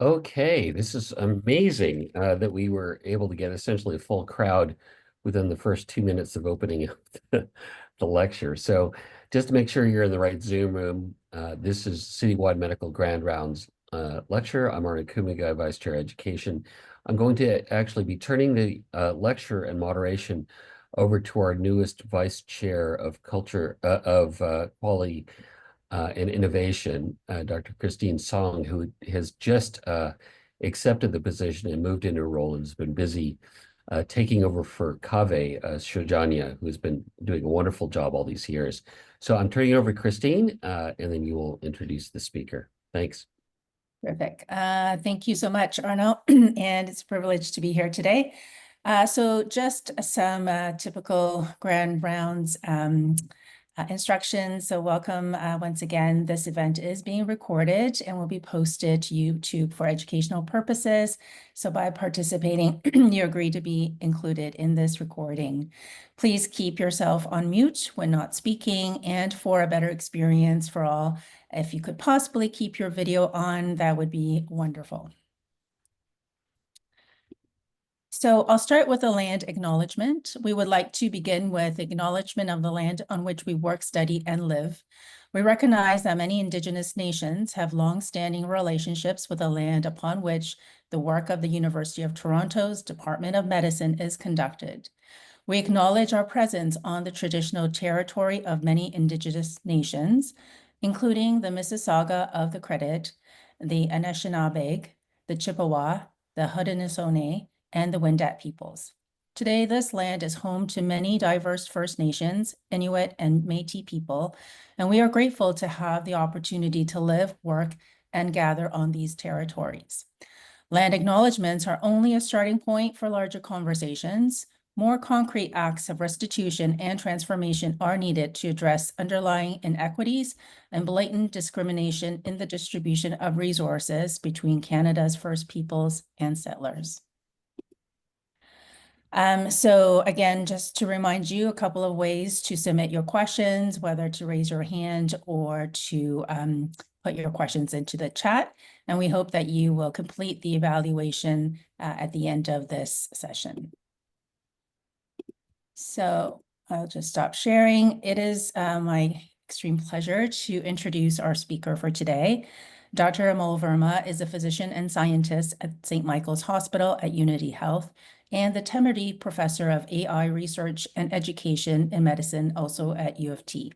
Okay, this is amazing that we were able to get essentially a full crowd within the first 2 minutes of opening up the lecture. So just to make sure you're in the right Zoom room, this is Citywide Medical Grand Rounds lecture. I'm Arne Kumiga, Vice Chair Education. I'm going to actually be turning the lecture and moderation over to our newest Vice Chair of Culture of Quality and Innovation, Dr. Christine Song, who has just accepted the position and moved into a role and has been busy taking over for Kaveh Shojania, who has been doing a wonderful job all these years. So I'm turning it over to Christine, and then you will introduce the speaker. Thanks. Terrific. Thank you so much, Arno, and it's a privilege to be here today. So just some typical grand rounds instructions. So welcome once again. This event is being recorded and will be posted to YouTube for educational purposes. So by participating, you agree to be included in this recording. Please keep yourself on mute when not speaking, and for a better experience for all, if you could possibly keep your video on, that would be wonderful. So I'll start with a land acknowledgement. We would like to begin with acknowledgement of the land on which we work, study, and live. We recognize that many Indigenous nations have long-standing relationships with the land upon which the work of the University of Toronto's Department of Medicine is conducted. We acknowledge our presence on the traditional territory of many Indigenous nations, including the Mississauga of the Credit, the Anishinaabe, the Chippewa, the Haudenosaunee, and the Wendat peoples. Today, this land is home to many diverse First Nations, Inuit, and Métis people, and we are grateful to have the opportunity to live, work, and gather on these territories. Land acknowledgements are only a starting point for larger conversations. More concrete acts of restitution and transformation are needed to address underlying inequities and blatant discrimination in the distribution of resources between Canada's First Peoples and settlers. So again, just to remind you, a couple of ways to submit your questions, whether to raise your hand or to put your questions into the chat. And we hope that you will complete the evaluation at the end of this session. So I'll just stop sharing. It is my extreme pleasure to introduce our speaker for today. Dr. Amol Verma is a physician and scientist at St. Michael's Hospital at Unity Health and the Temerty Professor of AI Research and Education in Medicine, also at U of T.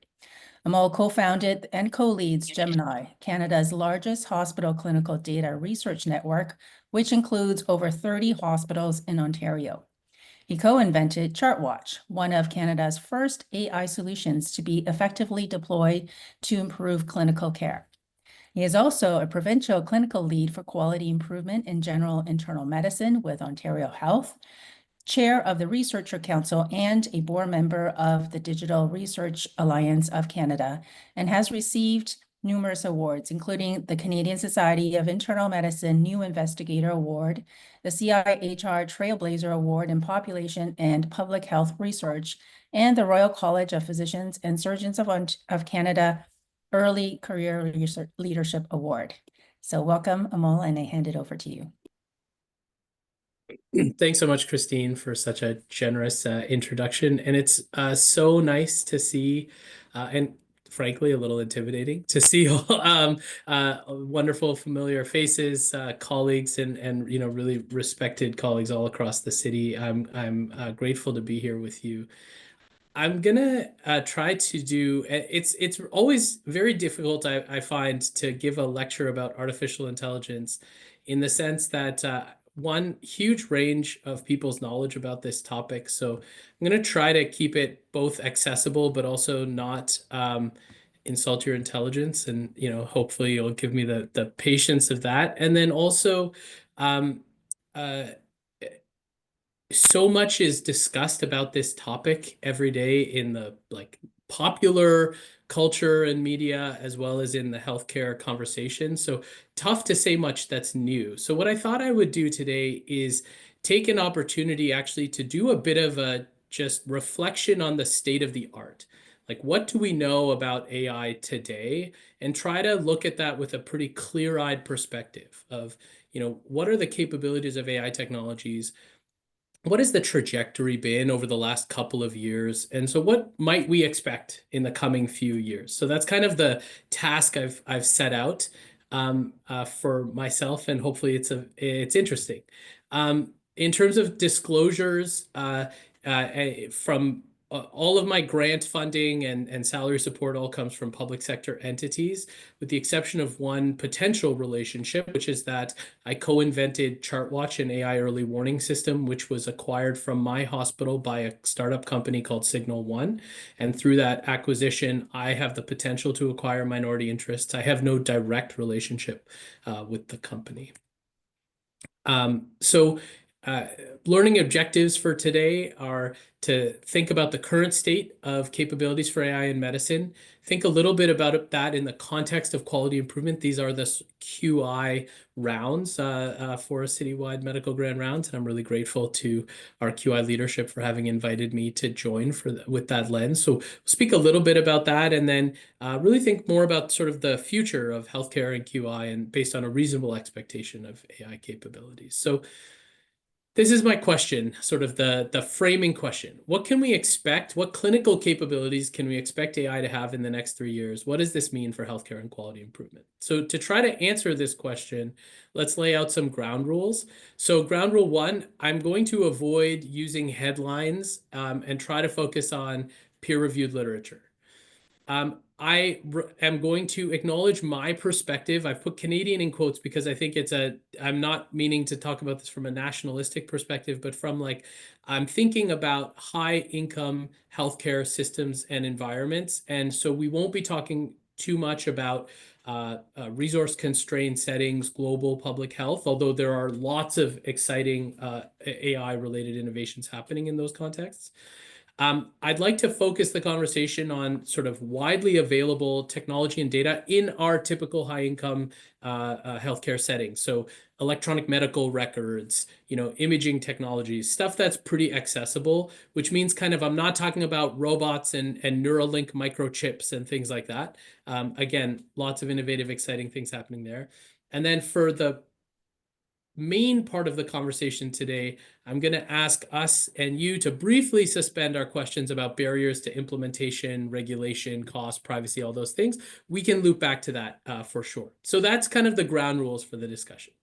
Amol co-founded and co-leads Gemini, Canada's largest hospital clinical data research network, which includes over 30 hospitals in Ontario. He co-invented ChartWatch, one of Canada's first AI solutions to be effectively deployed to improve clinical care. He is also a provincial clinical lead for quality improvement in general internal medicine with Ontario Health, chair of the Researcher Council, and a board member of the Digital Research Alliance of Canada, and has received numerous awards, including the Canadian Society of Internal Medicine New Investigator Award, the CIHR Trailblazer Award in Population and Public Health Research, and the Royal College of Physicians and Surgeons of Canada Early Career Leadership Award. So welcome, Amol, and I hand it over to you. Thanks so much, Christine, for such a generous introduction. And it's so nice to see, and frankly, a little intimidating to see all wonderful, familiar faces, colleagues, and really respected colleagues all across the city. I'm grateful to be here with you. I'm gonna try to do. It's always very difficult, I find, to give a lecture about artificial intelligence, in the sense that one huge range of people's knowledge about this topic. So I'm gonna try to keep it both accessible, but also not insult your intelligence, and hopefully you'll give me the patience of that. And then also, um, uh, so much is discussed about this topic every day in the popular culture and media, as well as in the healthcare conversation. So tough to say much that's new. So what I thought I would do today is take an opportunity actually to do a bit of a just reflection on the state of the art. Like, what do we know about AI today? And try to look at that with a pretty clear-eyed perspective of, what are the capabilities of AI technologies? What has the trajectory been over the last couple of years? And so what might we expect in the coming few years? So that's kind of the task I've set out for myself, and hopefully it's interesting. In terms of disclosures, from all of my grant funding and salary support all comes from public sector entities, with the exception of one potential relationship, which is that I co-invented ChartWatch, an AI early warning system, which was acquired from my hospital by a startup company called Signal One. And through that acquisition, I have the potential to acquire minority interests. I have no direct relationship with the company. So learning objectives for today are to think about the current state of capabilities for AI in medicine. Think a little bit about that in the context of quality improvement. These are the QI rounds for a citywide medical grant rounds, and I'm really grateful to our QI leadership for having invited me to join with that lens. So we'll speak a little bit about that, and then really think more about sort of the future of healthcare and QI, and based on a reasonable expectation of AI capabilities. So this is my question, sort of the framing question. What can we expect? What clinical capabilities can we expect AI to have in the next 3 years? What does this mean for healthcare and quality improvement? So to try to answer this question, let's lay out some ground rules. So ground rule 1, I'm going to avoid using headlines and try to focus on peer-reviewed literature. I am going to acknowledge my perspective. I've put Canadian in quotes because I think I'm not meaning to talk about this from a nationalistic perspective, but from I'm thinking about high income healthcare systems and environments. And so we won't be talking too much about resource constrained settings, global public health, although there are lots of exciting AI related innovations happening in those contexts. I'd like to focus the conversation on sort of widely available technology and data in our typical high-income healthcare settings. So electronic medical records, imaging technologies, stuff that's pretty accessible, which means I'm not talking about robots and Neuralink microchips and things like that. Again, lots of innovative, exciting things happening there. And then for the main part of the conversation today, I'm going to ask us and you to briefly suspend our questions about barriers to implementation, regulation, cost, privacy, all those things. We can loop back to that for sure. So that's kind of the ground rules for the discussion.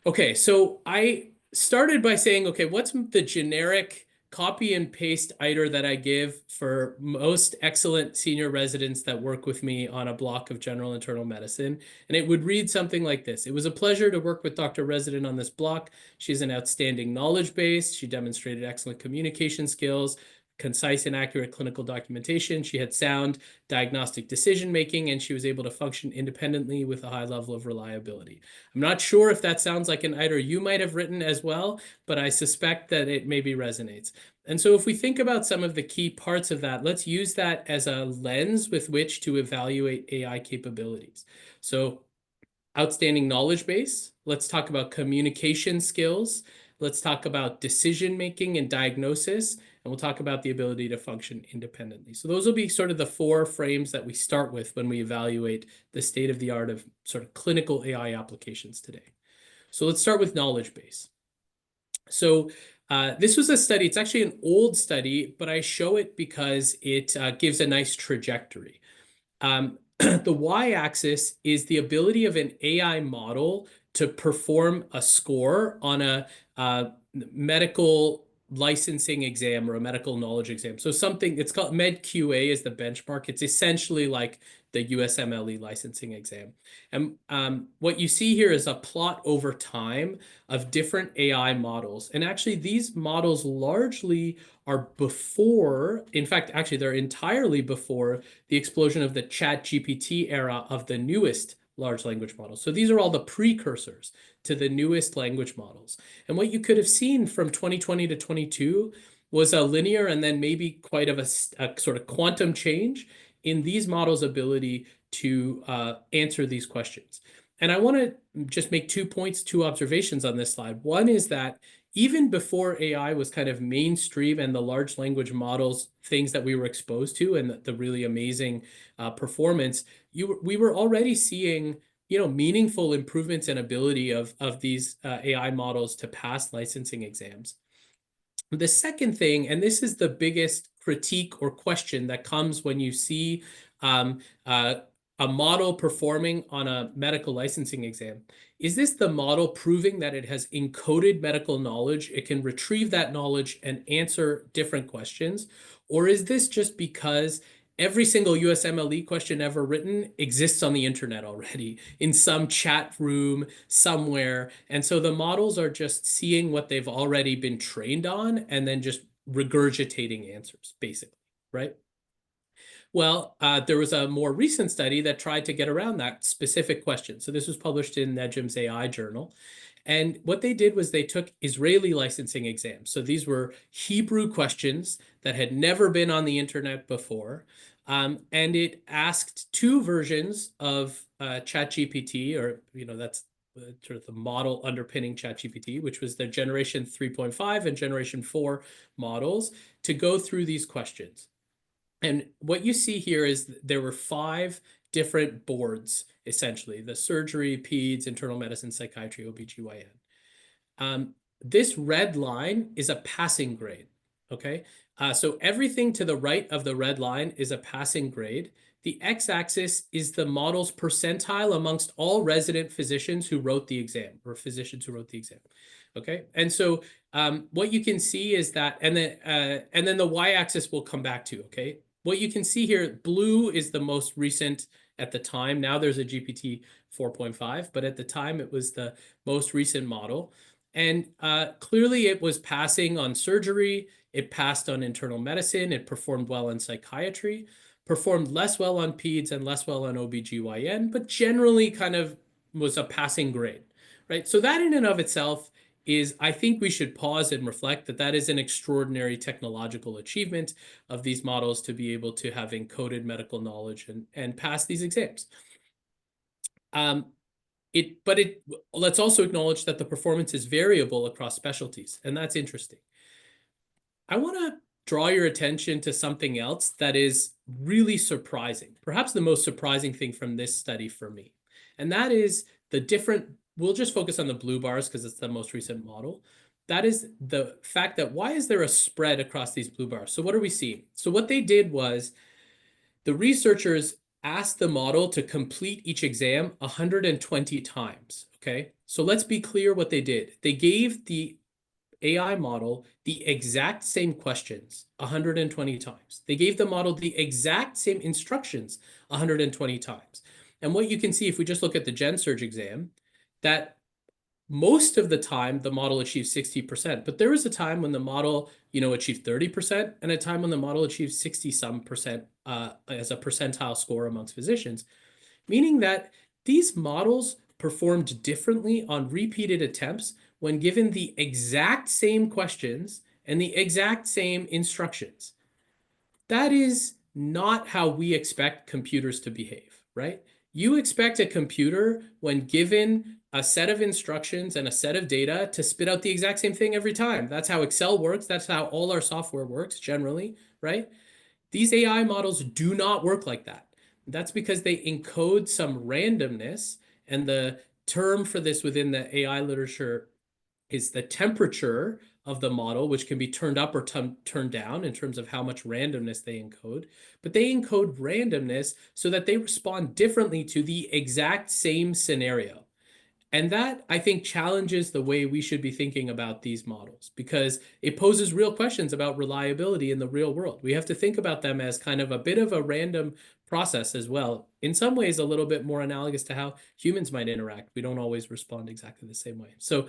Okay, so I started by saying, okay, what's the generic copy and paste ITER that I give for most excellent senior residents that work with me on a block of general internal medicine? And it would read something like this. It was a pleasure to work with Dr. Resident on this block. She's an outstanding knowledge base. She demonstrated excellent communication skills, concise and accurate clinical documentation. She had sound diagnostic decision-making, and she was able to function independently with a high level of reliability. I'm not sure if that sounds like an ITER you might have written as well, but I suspect that it maybe resonates. And so if we think about some of the key parts of that, let's use that as a lens with which to evaluate AI capabilities. So outstanding knowledge base. Let's talk about communication skills. Let's talk about decision-making and diagnosis, and we'll talk about the ability to function independently. So those will be sort of the 4 frames that we start with when we evaluate the state of the art of sort of clinical AI applications today. So let's start with knowledge base. So this was a study. It's actually an old study, but I show it because it gives a nice trajectory. The y-axis is the ability of an AI model to perform a score on a medical licensing exam or a medical knowledge exam. So something, it's called MedQA is the benchmark. It's essentially like the USMLE licensing exam. And what you see here is a plot over time of different AI models. And actually these models largely are before, in fact, actually they're entirely before the explosion of the ChatGPT era of the newest large language models. So these are all the precursors to the newest language models. And what you could have seen from 2020 to 22 was a linear and then maybe quite of a sort of quantum change in these models' ability to answer these questions. And I want to just make 2 points, 2 observations on this slide. One is that even before AI was kind of mainstream and the large language models, things that we were exposed to and the really amazing performance, we were already seeing meaningful improvements in ability of these AI models to pass licensing exams. The second thing, and this is the biggest critique or question that comes when you see a model performing on a medical licensing exam. Is this the model proving that it has encoded medical knowledge? It can retrieve that knowledge and answer different questions? Or is this just because every single USMLE question ever written exists on the internet already in some chat room somewhere? And so the models are just seeing what they've already been trained on and then just regurgitating answers, basically, right? Well, there was a more recent study that tried to get around that specific question. So this was published in Nejm's AI journal. And what they did was they took Israeli licensing exams. So these were Hebrew questions that had never been on the internet before. And it asked two versions of ChatGPT, or, that's sort of the model underpinning ChatGPT, which was the generation 3.5 and generation 4 models, to go through these questions. And what you see here is there were 5 different boards, essentially: the surgery, peds, internal medicine, psychiatry, OBGYN. This red line is a passing grade, okay? So everything to the right of the red line is a passing grade. The x-axis is the model's percentile amongst all resident physicians who wrote the exam, or physicians who wrote the exam, okay? And so what you can see is that, and then the y-axis will come back to, okay? What you can see here, blue is the most recent at the time. Now there's a GPT 4.5, but at the time it was the most recent model. And clearly it was passing on surgery, it passed on internal medicine, it performed well in psychiatry, performed less well on peds and less well on OBGYN, but generally kind of was a passing grade, right? So that in and of itself is, I think we should pause and reflect that that is an extraordinary technological achievement of these models to be able to have encoded medical knowledge and pass these exams. Let's also acknowledge that the performance is variable across specialties, and that's interesting. I want to draw your attention to something else that is really surprising, perhaps the most surprising thing from this study for me, and that is the different, we'll just focus on the blue bars because it's the most recent model. That is the fact that why is there a spread across these blue bars? So what are we seeing? So what they did was the researchers asked the model to complete each exam 120 times, okay? So let's be clear what they did. They gave the AI model the exact same questions 120 times. They gave the model the exact same instructions 120 times. And what you can see if we just look at the GenSurge exam, that most of the time the model achieves 60%, but there was a time when the model, achieved 30% and a time when the model achieved 60-some% as a percentile score amongst physicians, meaning that these models performed differently on repeated attempts when given the exact same questions and the exact same instructions. That is not how we expect computers to behave, right? You expect a computer, when given a set of instructions and a set of data, to spit out the exact same thing every time. That's how Excel works. That's how all our software works generally, right? These AI models do not work like that. That's because they encode some randomness, and the term for this within the AI literature is the temperature of the model, which can be turned up or turned down in terms of how much randomness they encode. But they encode randomness so that they respond differently to the exact same scenario. And that, I think, challenges the way we should be thinking about these models, because it poses real questions about reliability in the real world. We have to think about them as kind of a bit of a random process as well. In some ways, a little bit more analogous to how humans might interact. We don't always respond exactly the same way. So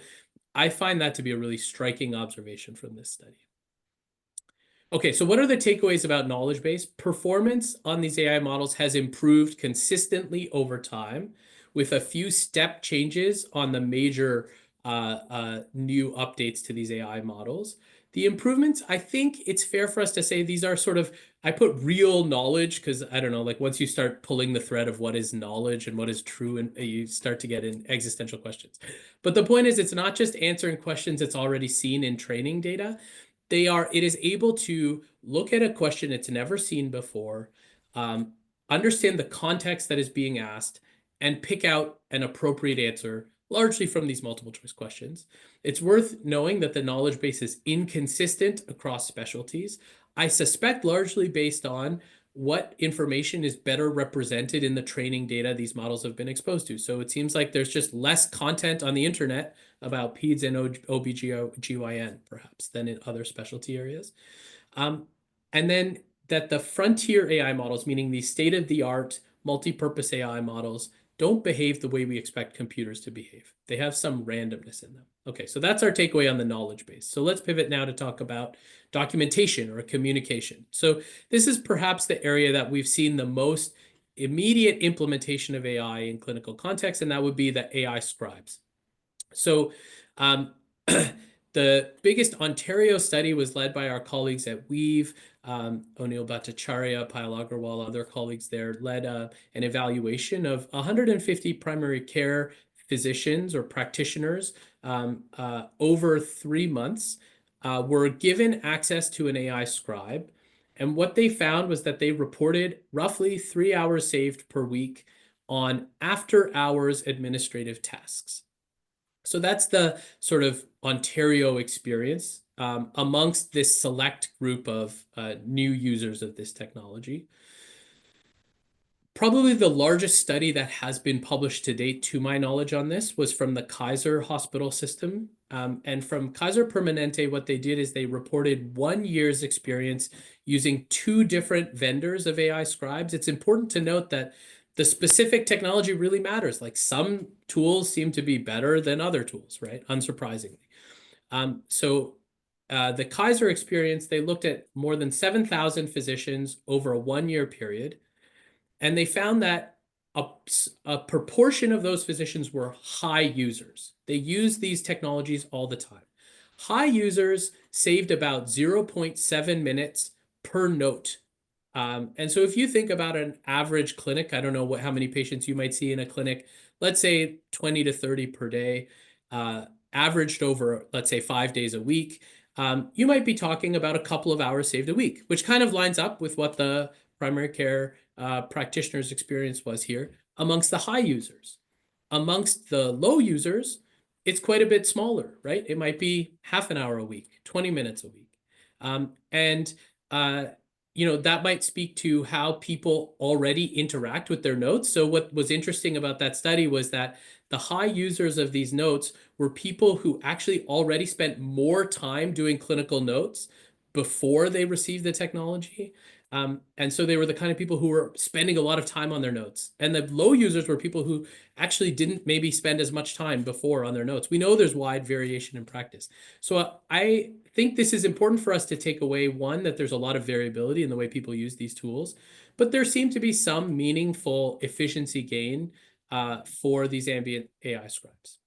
I find that to be a really striking observation from this study. Okay, so what are the takeaways about knowledge base? Performance on these AI models has improved consistently over time, with a few step changes on the major new updates to these AI models. The improvements, I think it's fair for us to say these are sort of I put real knowledge because I don't know, like once you start pulling the thread of what is knowledge and what is true, and you start to get in existential questions. But the point is, it's not just answering questions it's already seen in training data. It is able to look at a question it's never seen before, um, understand the context that is being asked, and pick out an appropriate answer, largely from these multiple choice questions. It's worth knowing that the knowledge base is inconsistent across specialties. I suspect largely based on what information is better represented in the training data these models have been exposed to. So it seems like there's just less content on the internet about PEDS and OBGYN, perhaps, than in other specialty areas. And then that the frontier AI models, meaning the state-of-the-art multi-purpose AI models, don't behave the way we expect computers to behave. They have some randomness in them. Okay, so that's our takeaway on the knowledge base. So let's pivot now to talk about documentation or communication. So this is perhaps the area that we've seen the most immediate implementation of AI in clinical context, and that would be the AI scribes. So the biggest Ontario study was led by our colleagues at Weave, O'Neill Bhattacharya, Payal Agarwal, other colleagues there led an evaluation of 150 primary care physicians or practitioners over 3 months, were given access to an AI scribe. And what they found was that they reported roughly 3 hours saved per week on after hours administrative tasks. So that's the sort of Ontario experience amongst this select group of new users of this technology. Probably the largest study that has been published to date, to my knowledge, on this was from the Kaiser Hospital System. And from Kaiser Permanente, what they did is they reported 1 year's experience using 2 different vendors of AI scribes. It's important to note that the specific technology really matters. Like some tools seem to be better than other tools, right? Unsurprisingly. The Kaiser experience, they looked at more than 7,000 physicians over a 1-year period. And they found that a proportion of those physicians were high users. They used these technologies all the time. High users saved about 0.7 minutes per note. And so if you think about an average clinic, I don't know how many patients you might see in a clinic, let's say 20 to 30 per day, averaged over, let's say 5 days a week, you might be talking about a couple of hours saved a week, which kind of lines up with what the primary care practitioner's experience was here amongst the high users. Amongst the low users, it's quite a bit smaller, right? It might be half an hour a week, 20 minutes a week. That might speak to how people already interact with their notes. So what was interesting about that study was that the high users of these notes were people who actually already spent more time doing clinical notes before they received the technology. And so they were the kind of people who were spending a lot of time on their notes. And the low users were people who actually didn't maybe spend as much time before on their notes. We know there's wide variation in practice. So I think this is important for us to take away, one, that there's a lot of variability in the way people use these tools, but there seem to be some meaningful efficiency gain for these ambient AI scribes.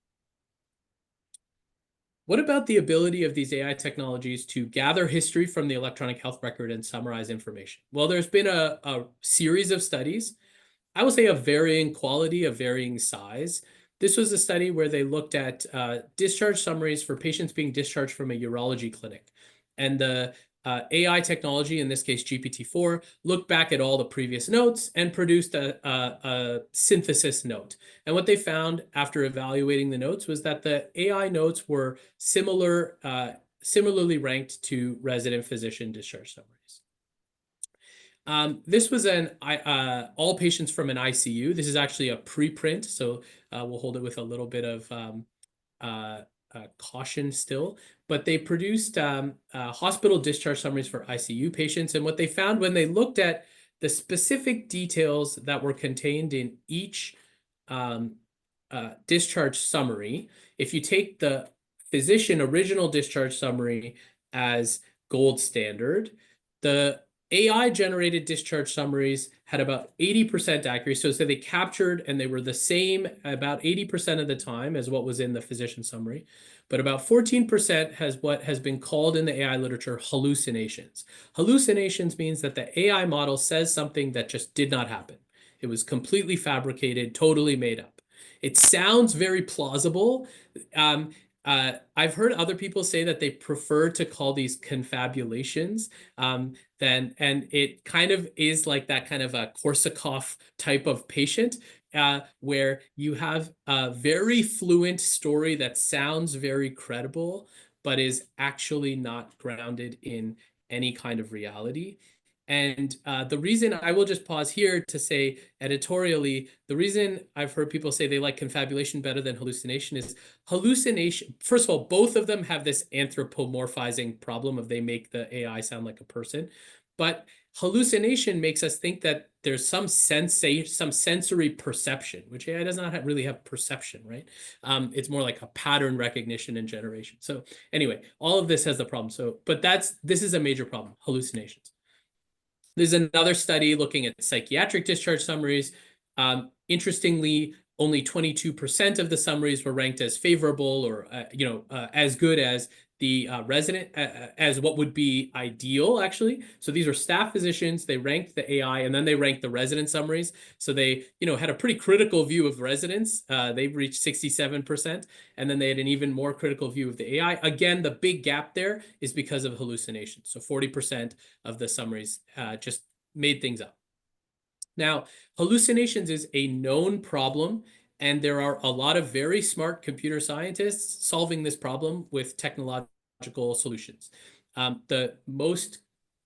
What about the ability of these AI technologies to gather history from the electronic health record and summarize information? Well, there's been a series of studies, I will say of varying quality, of varying size. This was a study where they looked at discharge summaries for patients being discharged from a urology clinic. And the AI technology, in this case GPT-4, looked back at all the previous notes and produced a synthesis note. And what they found after evaluating the notes was that the AI notes were similarly ranked to resident physician discharge summaries. This was all patients from an ICU. This is actually a preprint, so we'll hold it with a little bit of caution still. But they produced hospital discharge summaries for ICU patients. And what they found when they looked at the specific details that were contained in each discharge summary, if you take the physician original discharge summary as gold standard, the AI-generated discharge summaries had about 80% accuracy. So they captured and they were the same about 80% of the time as what was in the physician summary. But about 14% has what has been called in the AI literature hallucinations. Hallucinations means that the AI model says something that just did not happen. It was completely fabricated, totally made up. It sounds very plausible. I've heard other people say that they prefer to call these confabulations. And it kind of is like that kind of a Korsakoff type of patient, where you have a very fluent story that sounds very credible, but is actually not grounded in any kind of reality. And the reason I will just pause here to say editorially, the reason I've heard people say they like confabulation better than hallucination is hallucination. First of all, both of them have this anthropomorphizing problem of they make the AI sound like a person. But hallucination makes us think that there's some sensory perception, which AI does not really have perception, right? It's more like a pattern recognition and generation. So anyway, all of this has the problem. So, but this is a major problem, hallucinations. There's another study looking at psychiatric discharge summaries. Interestingly, only 22% of the summaries were ranked as favorable or as good as the resident, as what would be ideal, actually. So these are staff physicians. They ranked the AI and then they ranked the resident summaries. So they had a pretty critical view of residents. They reached 67%. And then they had an even more critical view of the AI. Again, the big gap there is because of hallucinations. So 40% of the summaries just made things up. Now, hallucinations is a known problem, and there are a lot of very smart computer scientists solving this problem with technological solutions. The most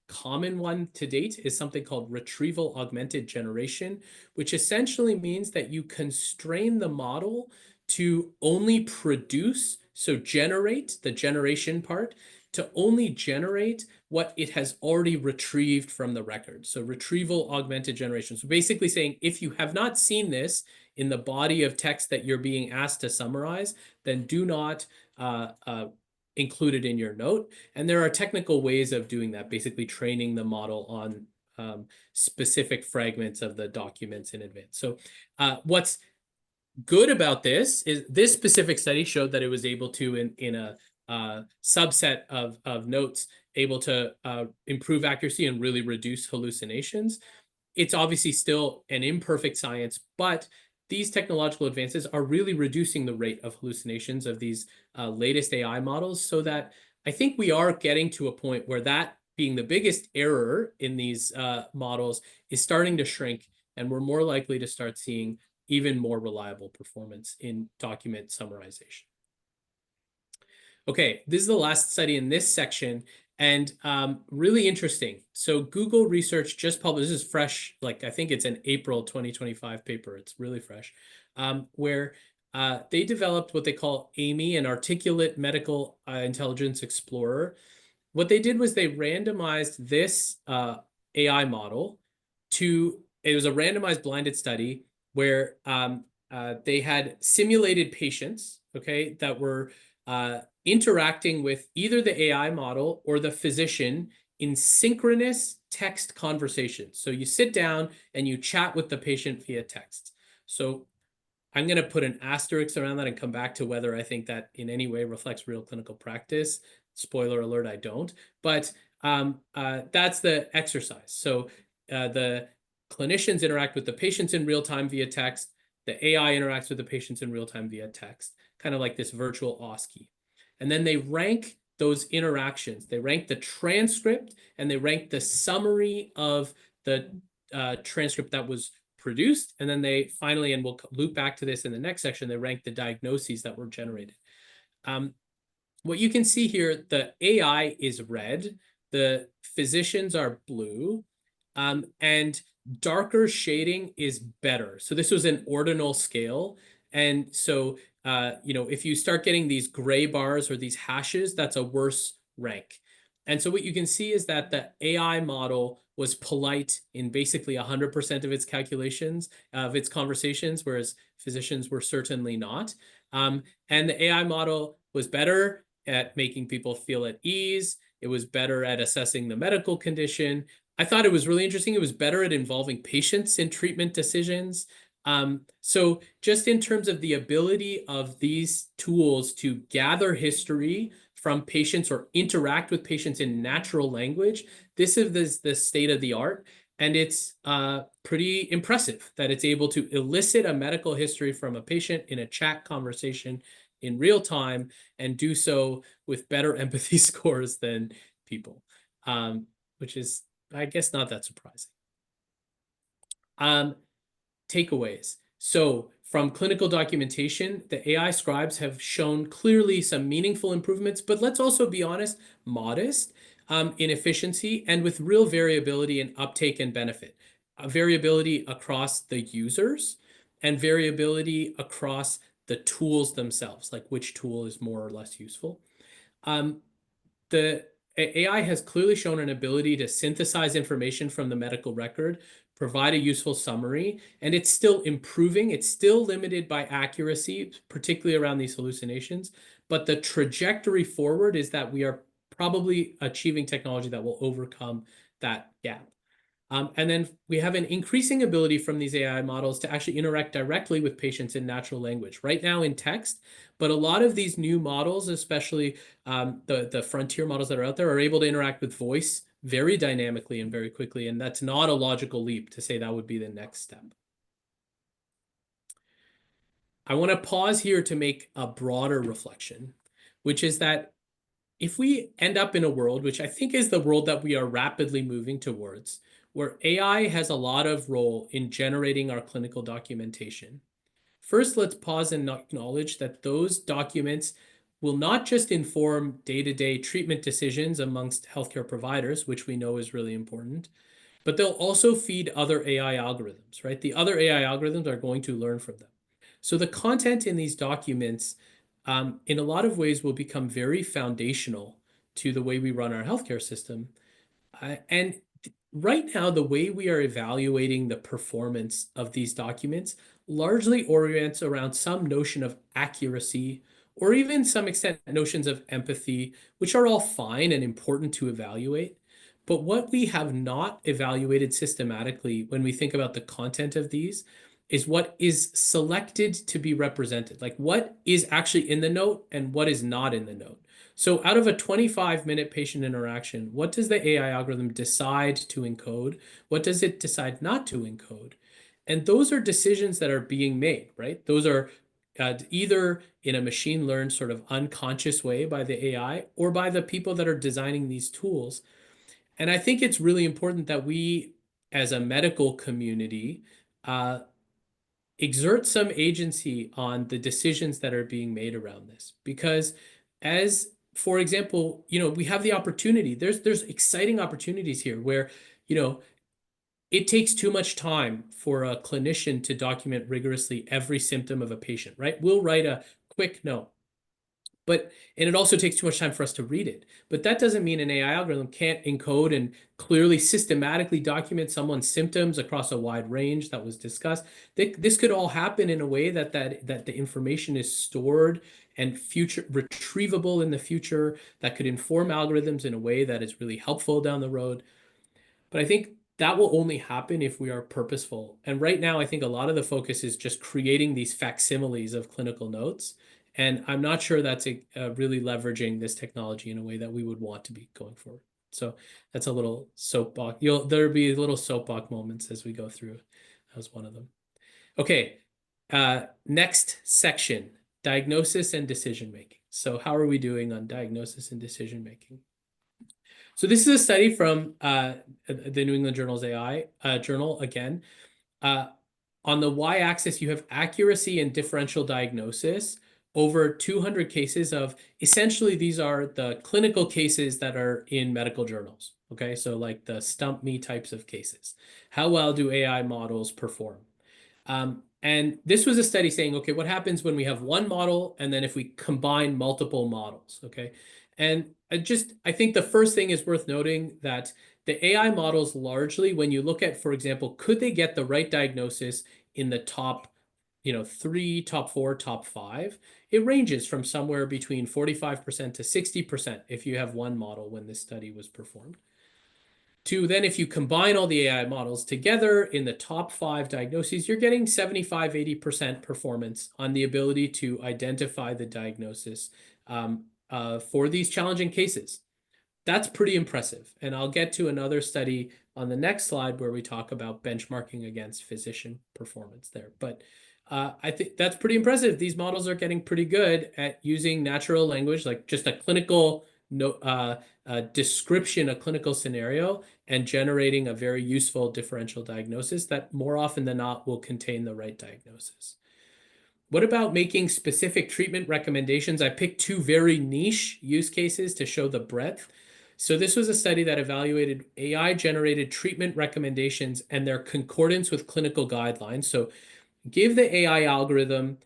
common one to date is something called retrieval augmented generation, which essentially means that you constrain the model to only produce, so generate, the generation part, to only generate what it has already retrieved from the record. So retrieval augmented generation. So basically saying, if you have not seen this in the body of text that you're being asked to summarize, then do not include it in your note. And there are technical ways of doing that, basically training the model on specific fragments of the documents in advance. So what's good about this is this specific study showed that it was able to, in a subset of notes, able to improve accuracy and really reduce hallucinations. It's obviously still an imperfect science, but these technological advances are really reducing the rate of hallucinations of these latest AI models, so that I think we are getting to a point where that being the biggest error in these models is starting to shrink, and we're more likely to start seeing even more reliable performance in document summarization. Okay, this is the last study in this section, and really interesting. So Google Research just published, this is fresh, like I think it's an April 2025 paper, it's really fresh, where they developed what they call AMI, an Articulate Medical Intelligence Explorer. What they did was they randomized this AI model to, it was a randomized blinded study where they had simulated patients, okay, that were interacting with either the AI model or the physician in synchronous text conversations. So you sit down and you chat with the patient via text. So I'm going to put an asterisk around that and come back to whether I think that in any way reflects real clinical practice. Spoiler alert, I don't. But that's the exercise. So the clinicians interact with the patients in real time via text. The AI interacts with the patients in real time via text, kind of like this virtual OSCE. And then they rank those interactions. They rank the transcript and they rank the summary of the transcript that was produced. And then they finally, and we'll loop back to this in the next section, they rank the diagnoses that were generated. What you can see here, the AI is red, the physicians are blue, and darker shading is better. So this was an ordinal scale. And so, if you start getting these gray bars or these hashes, that's a worse rank. And so what you can see is that the AI model was polite in basically 100% of its calculations, of its conversations, whereas physicians were certainly not. And the AI model was better at making people feel at ease. It was better at assessing the medical condition. I thought it was really interesting. It was better at involving patients in treatment decisions. So just in terms of the ability of these tools to gather history from patients or interact with patients in natural language, this is the state of the art. And it's pretty impressive that it's able to elicit a medical history from a patient in a chat conversation in real time and do so with better empathy scores than people, which is, I guess, not that surprising. Takeaways. So from clinical documentation, the AI scribes have shown clearly some meaningful improvements, but let's also be honest, modest in efficiency and with real variability in uptake and benefit. Variability across the users and variability across the tools themselves, like which tool is more or less useful. The AI has clearly shown an ability to synthesize information from the medical record, provide a useful summary, and it's still improving. It's still limited by accuracy, particularly around these hallucinations. But the trajectory forward is that we are probably achieving technology that will overcome that gap. And then we have an increasing ability from these AI models to actually interact directly with patients in natural language, right now in text. But a lot of these new models, especially the frontier models that are out there, are able to interact with voice very dynamically and very quickly. And that's not a logical leap to say that would be the next step. I want to pause here to make a broader reflection, which is that if we end up in a world, which I think is the world that we are rapidly moving towards, where AI has a lot of role in generating our clinical documentation, first, let's pause and acknowledge that those documents will not just inform day-to-day treatment decisions amongst healthcare providers, which we know is really important, but they'll also feed other AI algorithms, right? The other AI algorithms are going to learn from them. So the content in these documents, in a lot of ways, will become very foundational to the way we run our healthcare system. And right now, the way we are evaluating the performance of these documents largely orients around some notion of accuracy or even some extent notions of empathy, which are all fine and important to evaluate. But what we have not evaluated systematically when we think about the content of these is what is selected to be represented, like what is actually in the note and what is not in the note. So out of a 25-minute patient interaction, what does the AI algorithm decide to encode? What does it decide not to encode? And those are decisions that are being made, right? Those are either in a machine learned sort of unconscious way by the AI or by the people that are designing these tools. And I think it's really important that we, as a medical community, exert some agency on the decisions that are being made around this. Because as, for example, we have the opportunity, there's exciting opportunities here where, it takes too much time for a clinician to document rigorously every symptom of a patient, right? We'll write a quick note. And it also takes too much time for us to read it. But that doesn't mean an AI algorithm can't encode and clearly systematically document someone's symptoms across a wide range that was discussed. This could all happen in a way that the information is stored and future retrievable in the future, that could inform algorithms in a way that is really helpful down the road. But I think that will only happen if we are purposeful. And right now, I think a lot of the focus is just creating these facsimiles of clinical notes. And I'm not sure that's really leveraging this technology in a way that we would want to be going forward. So that's a little soapbox. There'll be little soapbox moments as we go through. That was one of them. Okay, next section, diagnosis and decision making. So how are we doing on diagnosis and decision making? So this is a study from the New England Journal's AI journal again. On the y-axis, you have accuracy and differential diagnosis over 200 cases of, essentially, these are the clinical cases that are in medical journals. Okay, so like the stump me types of cases. How well do AI models perform? And this was a study saying, okay, what happens when we have one model and then if we combine multiple models, okay? And I think the first thing is worth noting that the AI models largely, when you look at, for example, could they get the right diagnosis in the top, 3, top 4, top 5? It ranges from somewhere between 45% to 60% if you have one model when this study was performed. to then, if you combine all the AI models together in the top 5 diagnoses, you're getting 75–80% performance on the ability to identify the diagnosis for these challenging cases. That's pretty impressive. And I'll get to another study on the next slide where we talk about benchmarking against physician performance there. But I think that's pretty impressive. These models are getting pretty good at using natural language, like just a clinical description, a clinical scenario, and generating a very useful differential diagnosis that more often than not will contain the right diagnosis. What about making specific treatment recommendations? I picked 2 very niche use cases to show the breadth. So this was a study that evaluated AI-generated treatment recommendations and their concordance with clinical guidelines. So give the AI algorithm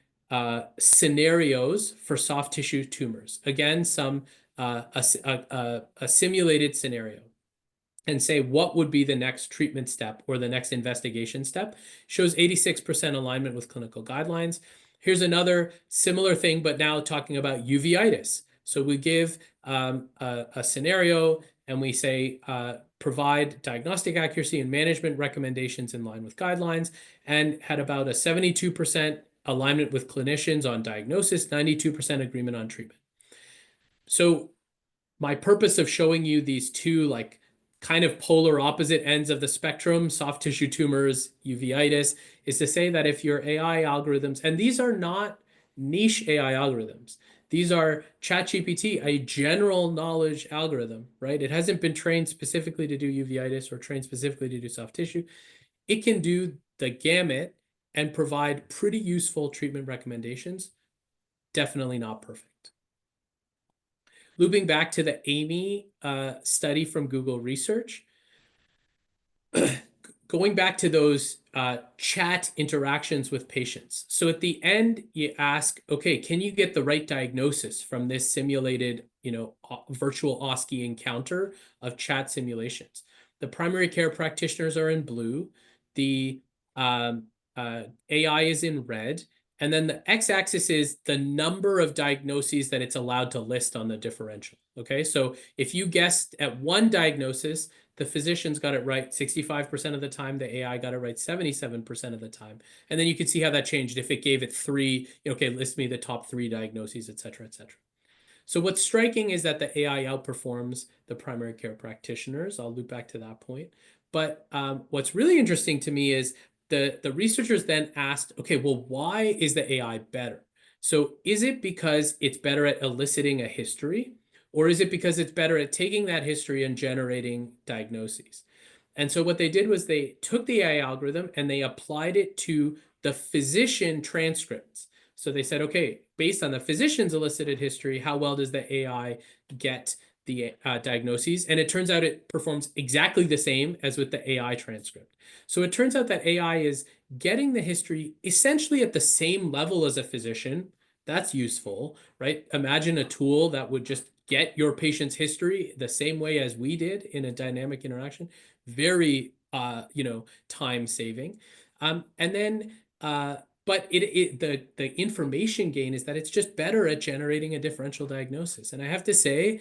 scenarios for soft tissue tumors. Again, a simulated scenario, and say what would be the next treatment step or the next investigation step. Shows 86% alignment with clinical guidelines. Here's another similar thing, but now talking about uveitis. So we give a scenario and we say provide diagnostic accuracy and management recommendations in line with guidelines, and had about a 72% alignment with clinicians on diagnosis, 92% agreement on treatment. So my purpose of showing you these 2 like kind of polar opposite ends of the spectrum, soft tissue tumors, uveitis, is to say that if your AI algorithms, and these are not niche AI algorithms, these are ChatGPT, a general knowledge algorithm, right? It hasn't been trained specifically to do uveitis or trained specifically to do soft tissue. It can do the gamut and provide pretty useful treatment recommendations. Definitely not perfect. Looping back to the Amy study from Google Research, going back to those chat interactions with patients. So at the end, you ask, okay, can you get the right diagnosis from this simulated, virtual OSCE encounter of chat simulations? The primary care practitioners are in blue. The AI is in red. And then the x-axis is the number of diagnoses that it's allowed to list on the differential. Okay, so if you guessed at 1 diagnosis, the physicians got it right 65% of the time, the AI got it right 77% of the time. And then you can see how that changed if it gave it 3, okay, list me the top 3 diagnoses, et cetera, et cetera. So what's striking is that the AI outperforms the primary care practitioners. I'll loop back to that point. But what's really interesting to me is the researchers then asked, okay, well, why is the AI better? So is it because it's better at eliciting a history, or is it because it's better at taking that history and generating diagnoses? And so what they did was they took the AI algorithm and they applied it to the physician transcripts. So they said, okay, based on the physician's elicited history, how well does the AI get the diagnoses? And it turns out it performs exactly the same as with the AI transcript. So it turns out that AI is getting the history essentially at the same level as a physician. That's useful, right? Imagine a tool that would just get your patient's history the same way as we did in a dynamic interaction. Very, time saving. And then, but the information gain is that it's just better at generating a differential diagnosis. And I have to say,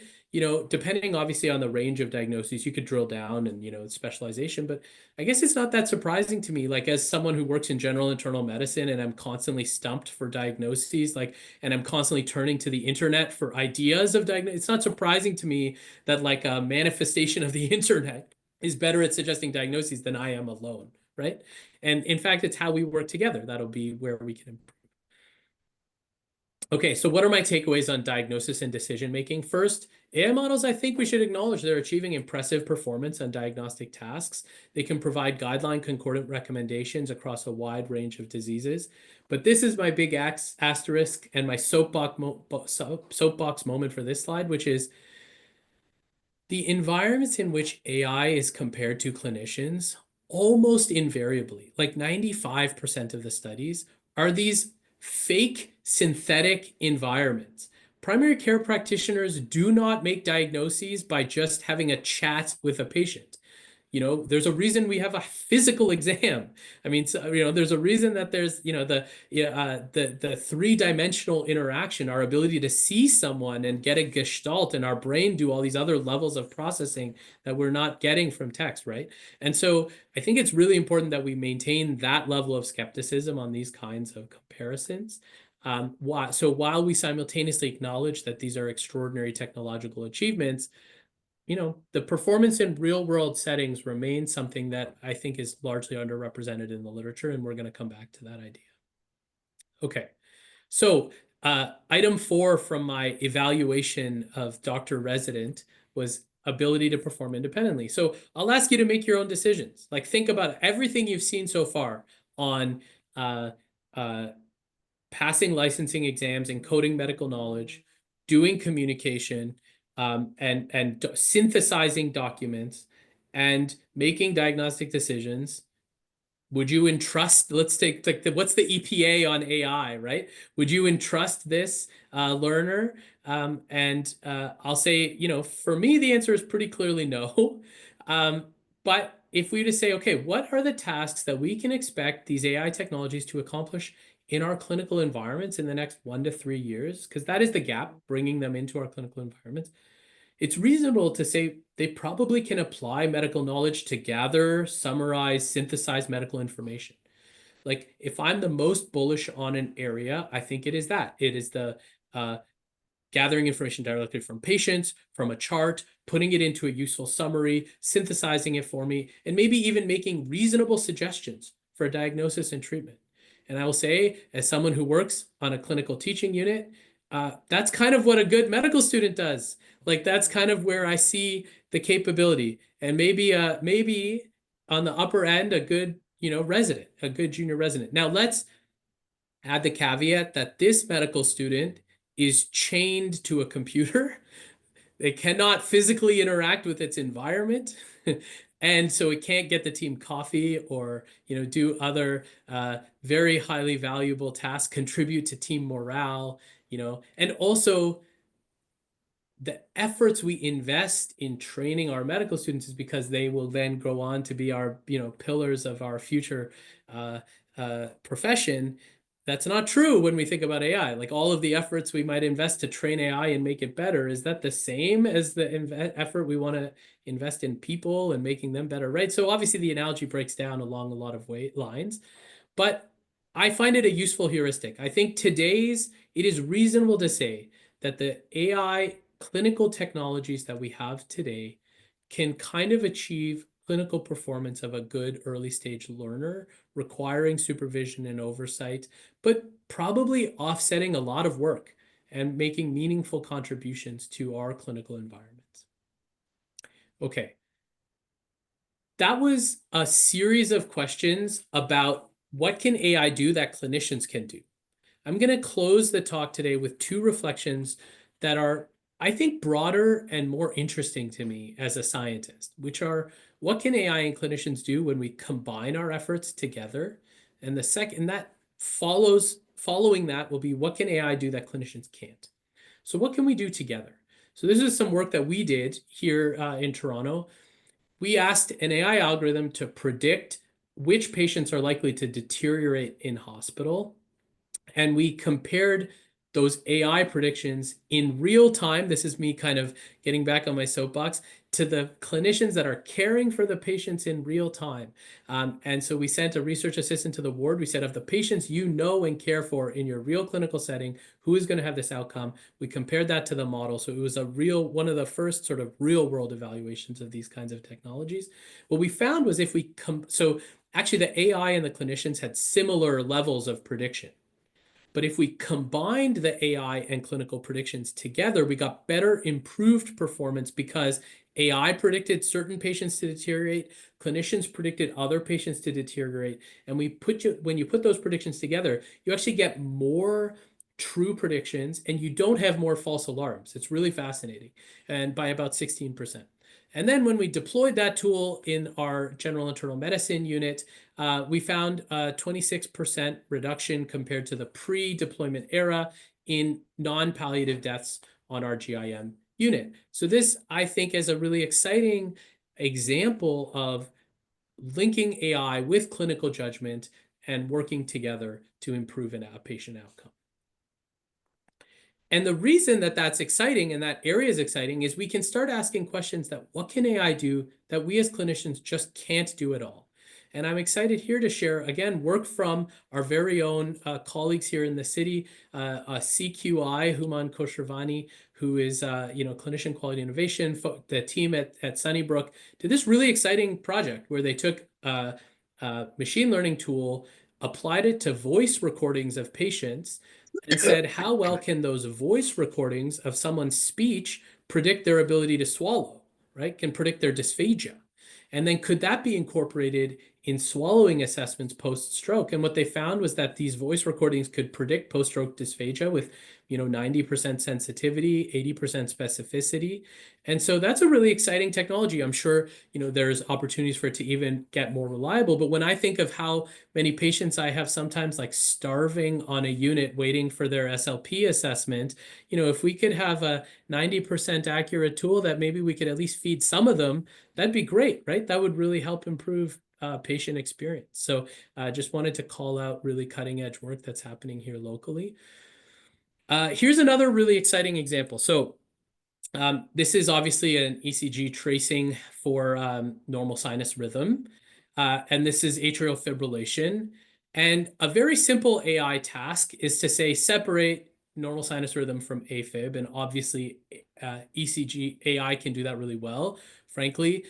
depending obviously on the range of diagnoses, you could drill down and, specialization, but I guess it's not that surprising to me. Like, as someone who works in general internal medicine and I'm constantly stumped for diagnoses, and I'm constantly turning to the internet for ideas of diagnosis, it's not surprising to me that like a manifestation of the internet is better at suggesting diagnoses than I am alone, right? And in fact, it's how we work together. That'll be where we can improve. Okay, so what are my takeaways on diagnosis and decision-making? First, AI models, I think we should acknowledge they're achieving impressive performance on diagnostic tasks. They can provide guideline concordant recommendations across a wide range of diseases. But this is my big asterisk and my soapbox moment for this slide, which is the environments in which AI is compared to clinicians, almost invariably, like 95% of the studies, are these fake synthetic environments. Primary care practitioners do not make diagnoses by just having a chat with a patient. There's a reason we have a physical exam. I mean, so, there's a reason that there's, the three-dimensional interaction, our ability to see someone and get a gestalt, and our brain do all these other levels of processing that we're not getting from text, right? And so I think it's really important that we maintain that level of skepticism on these kinds of comparisons. So while we simultaneously acknowledge that these are extraordinary technological achievements, the performance in real world settings remains something that I think is largely underrepresented in the literature, and we're going to come back to that idea. Okay, so item 4 from my evaluation of Dr. Resident was ability to perform independently. So I'll ask you to make your own decisions. Like, think about everything you've seen so far on passing licensing exams, encoding medical knowledge, doing communication, and synthesizing documents, and making diagnostic decisions. Would you entrust, let's take like what's the EPA on AI, right? Would you entrust this learner? I'll say, for me, the answer is pretty clearly no. But if we were to say, okay, what are the tasks that we can expect these AI technologies to accomplish in our clinical environments in the next 1 to 3 years? Because that is the gap, bringing them into our clinical environments. It's reasonable to say they probably can apply medical knowledge to gather, summarize, synthesize medical information. Like, if I'm the most bullish on an area, I think it is that. It is the gathering information directly from patients, from a chart, putting it into a useful summary, synthesizing it for me, and maybe even making reasonable suggestions for a diagnosis and treatment. And I will say, as someone who works on a clinical teaching unit, that's kind of what a good medical student does. Like, that's kind of where I see the capability, and maybe on the upper end, a good, resident, a good junior resident. Now let's add the caveat that this medical student is chained to a computer. They cannot physically interact with its environment. And so it can't get the team coffee or, do other very highly valuable tasks, contribute to team morale, and also the efforts we invest in training our medical students is because they will then go on to be our, pillars of our future profession. That's not true when we think about AI. Like, all of the efforts we might invest to train AI and make it better, is that the same as the effort we want to invest in people and making them better, right? So obviously the analogy breaks down along a lot of lines, but I find it a useful heuristic. I think it is reasonable to say that the AI clinical technologies that we have today can kind of achieve clinical performance of a good early stage learner, requiring supervision and oversight, but probably offsetting a lot of work and making meaningful contributions to our clinical environments. Okay. That was a series of questions about what can AI do that clinicians can do. I'm going to close the talk today with 2 reflections that are, I think, broader and more interesting to me as a scientist, which are, what can AI and clinicians do when we combine our efforts together? And the second, that following that will be, what can AI do that clinicians can't? So what can we do together? So this is some work that we did here in Toronto. We asked an AI algorithm to predict which patients are likely to deteriorate in hospital. And we compared those AI predictions in real time. This is me kind of getting back on my soapbox, to the clinicians that are caring for the patients in real time. And so we sent a research assistant to the ward. We said, of the patients you know and care for in your real clinical setting, who is going to have this outcome? We compared that to the model. So it was one of the first sort of real world evaluations of these kinds of technologies. What we found was, so actually the AI and the clinicians had similar levels of prediction. But if we combined the AI and clinical predictions together, we got better improved performance, because AI predicted certain patients to deteriorate, clinicians predicted other patients to deteriorate. And when you put those predictions together, you actually get more true predictions, and you don't have more false alarms. It's really fascinating, and by about 16%. And then when we deployed that tool in our general internal medicine unit, we found a 26% reduction compared to the pre-deployment era in non-palliative deaths on our GIM unit. So this, I think, is a really exciting example of linking AI with clinical judgment and working together to improve a patient outcome. And the reason that that's exciting and that area is exciting is we can start asking questions that what can AI do that we as clinicians just can't do at all? And I'm excited here to share, again, work from our very own colleagues here in the city, CQI, Human Khosravani, who is, clinician quality innovation. The team at Sunnybrook did this really exciting project where they took a machine learning tool, applied it to voice recordings of patients, and said, how well can those voice recordings of someone's speech predict their ability to swallow, right? Can predict their dysphagia. And then could that be incorporated in swallowing assessments post-stroke? And what they found was that these voice recordings could predict post-stroke dysphagia with 90% sensitivity, 80% specificity. And so that's a really exciting technology. I'm sure, there's opportunities for it to even get more reliable. But when I think of how many patients I have sometimes like starving on a unit waiting for their SLP assessment, if we could have a 90% accurate tool that maybe we could at least feed some of them, that'd be great, right? That would really help improve patient experience. So I just wanted to call out really cutting edge work that's happening here locally. Here's another really exciting example. So this is obviously an ECG tracing for normal sinus rhythm. And this is atrial fibrillation. And a very simple AI task is to say, separate normal sinus rhythm from AFib. And obviously, ECG AI can do that really well. Frankly,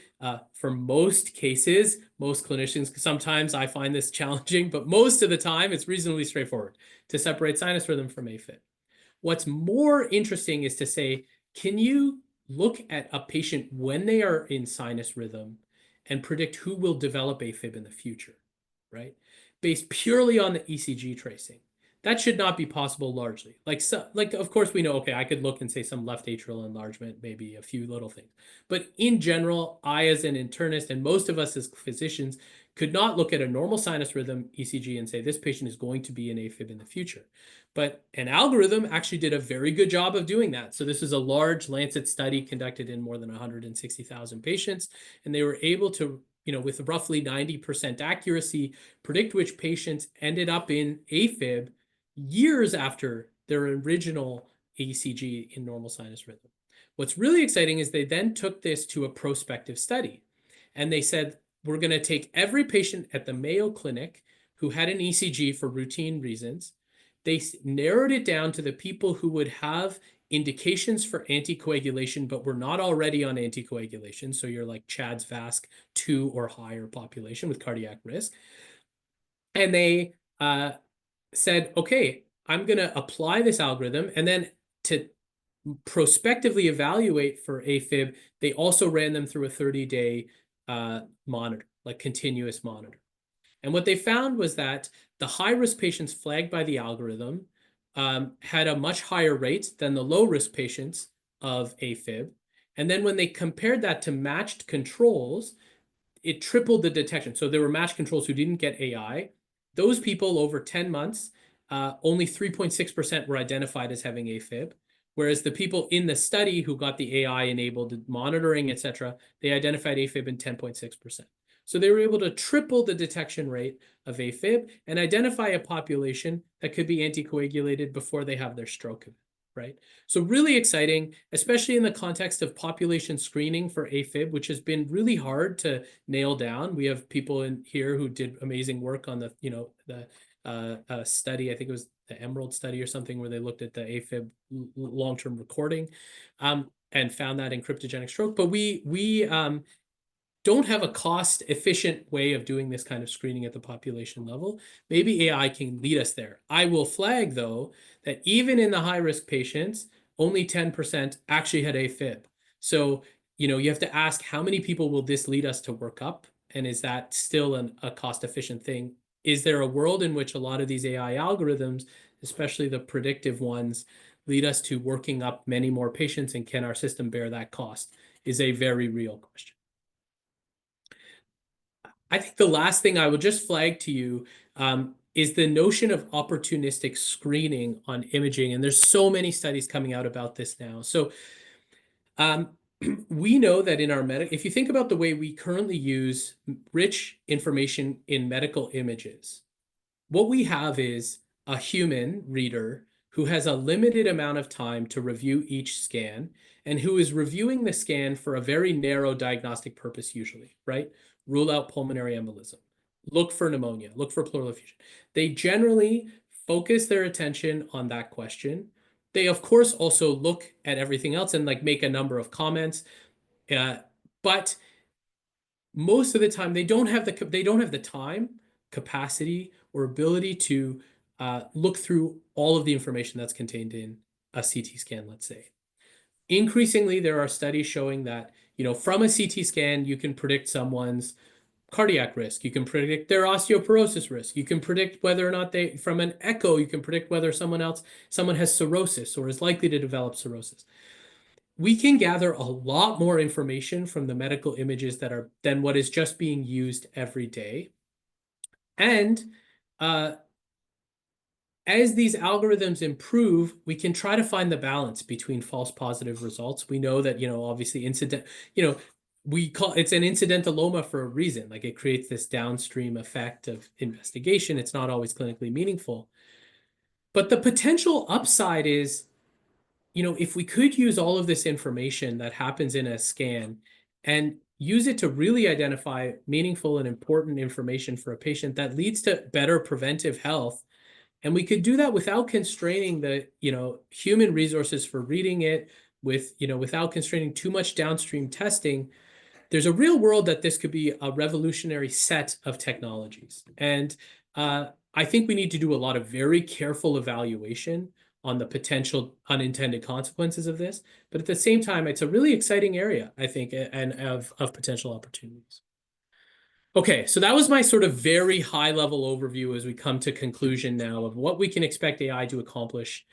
for most cases, most clinicians, sometimes I find this challenging, but most of the time it's reasonably straightforward to separate sinus rhythm from AFib. What's more interesting is to say, can you look at a patient when they are in sinus rhythm and predict who will develop AFib in the future, right? Based purely on the ECG tracing. That should not be possible largely. Like of course we know, okay, I could look and say some left atrial enlargement, maybe a few little things. But in general, I as an internist and most of us as physicians could not look at a normal sinus rhythm ECG and say this patient is going to be an AFib in the future. But an algorithm actually did a very good job of doing that. So this is a large Lancet study conducted in more than 160,000 patients, and they were able to, with roughly 90% accuracy, predict which patients ended up in AFib years after their original ECG in normal sinus rhythm. What's really exciting is they then took this to a prospective study, and they said, we're going to take every patient at the Mayo Clinic who had an ECG for routine reasons. They narrowed it down to the people who would have indications for anticoagulation, but were not already on anticoagulation. So you're like CHADS VASC 2 or higher population with cardiac risk. And they said, okay, I'm going to apply this algorithm. And then to prospectively evaluate for AFib, they also ran them through a 30-day monitor, like continuous monitor. And what they found was that the high-risk patients flagged by the algorithm had a much higher rate than the low-risk patients of AFib. And then when they compared that to matched controls, it tripled the detection. So there were matched controls who didn't get AI. Those people over 10 months, only 3.6% were identified as having AFib. Whereas the people in the study who got the AI-enabled monitoring, et cetera, they identified AFib in 10.6%. So they were able to triple the detection rate of AFib and identify a population that could be anticoagulated before they have their stroke, right? So really exciting, especially in the context of population screening for AFib, which has been really hard to nail down. We have people in here who did amazing work on the, the study, I think it was the Emerald study or something, where they looked at the AFib long-term recording and found that in cryptogenic stroke. But we don't have a cost-efficient way of doing this kind of screening at the population level. Maybe AI can lead us there. I will flag, though, that even in the high-risk patients, only 10% actually had AFib. So, you have to ask how many people will this lead us to work up? And is that still a cost-efficient thing? Is there a world in which a lot of these AI algorithms, especially the predictive ones, lead us to working up many more patients? And can our system bear that cost? Is a very real question. I think the last thing I will just flag to you is the notion of opportunistic screening on imaging. And there's so many studies coming out about this now. So we know that in our if you think about the way we currently use rich information in medical images, what we have is a human reader who has a limited amount of time to review each scan and who is reviewing the scan for a very narrow diagnostic purpose usually, right? Rule out pulmonary embolism, look for pneumonia, look for pleural effusion. They generally focus their attention on that question. They, of course, also look at everything else and like make a number of comments. But most of the time they don't have the time, capacity, or ability to look through all of the information that's contained in a CT scan, let's say. Increasingly, there are studies showing that, from a CT scan, you can predict someone's cardiac risk. You can predict their osteoporosis risk. You can predict whether or not from an echo, you can predict whether someone has cirrhosis or is likely to develop cirrhosis. We can gather a lot more information from the medical images than what is just being used every day. And as these algorithms improve, we can try to find the balance between false positive results. We know that, obviously we call it's an incidentaloma for a reason. Like it creates this downstream effect of investigation. It's not always clinically meaningful. But the potential upside is, if we could use all of this information that happens in a scan and use it to really identify meaningful and important information for a patient that leads to better preventive health, and we could do that without constraining the, human resources for reading it, without constraining too much downstream testing, there's a real world that this could be a revolutionary set of technologies. And I think we need to do a lot of very careful evaluation on the potential unintended consequences of this. But at the same time, it's a really exciting area, I think, and of potential opportunities. Okay, so that was my sort of very high level overview as we come to conclusion now of what we can expect AI to accomplish.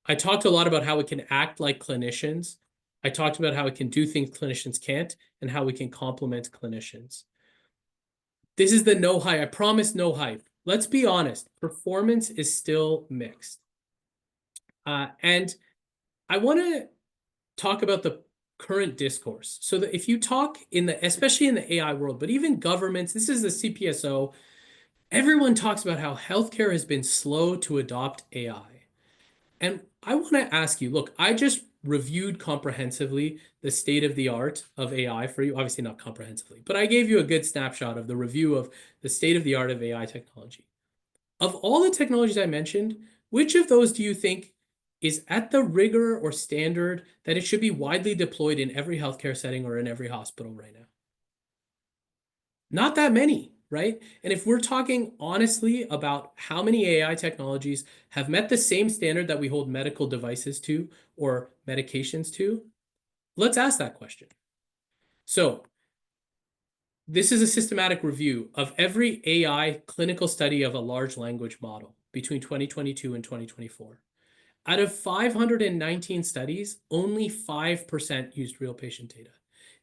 I talked a lot about how it can act like clinicians. I talked about how it can do things clinicians can't and how we can complement clinicians. This is the no hype. I promise no hype. Let's be honest. Performance is still mixed. And I want to talk about the current discourse. So that if you talk especially in the AI world, but even governments, this is the CPSO, everyone talks about how healthcare has been slow to adopt AI. And I want to ask you, look, I just reviewed comprehensively the state of the art of AI for you. Obviously not comprehensively, but I gave you a good snapshot of the review of the state of the art of AI technology. Of all the technologies I mentioned, which of those do you think is at the rigor or standard that it should be widely deployed in every healthcare setting or in every hospital right now? Not that many, right? And if we're talking honestly about how many AI technologies have met the same standard that we hold medical devices to or medications to, let's ask that question. So this is a systematic review of every AI clinical study of a large language model between 2022 and 2024. Out of 519 studies, only 5% used real patient data.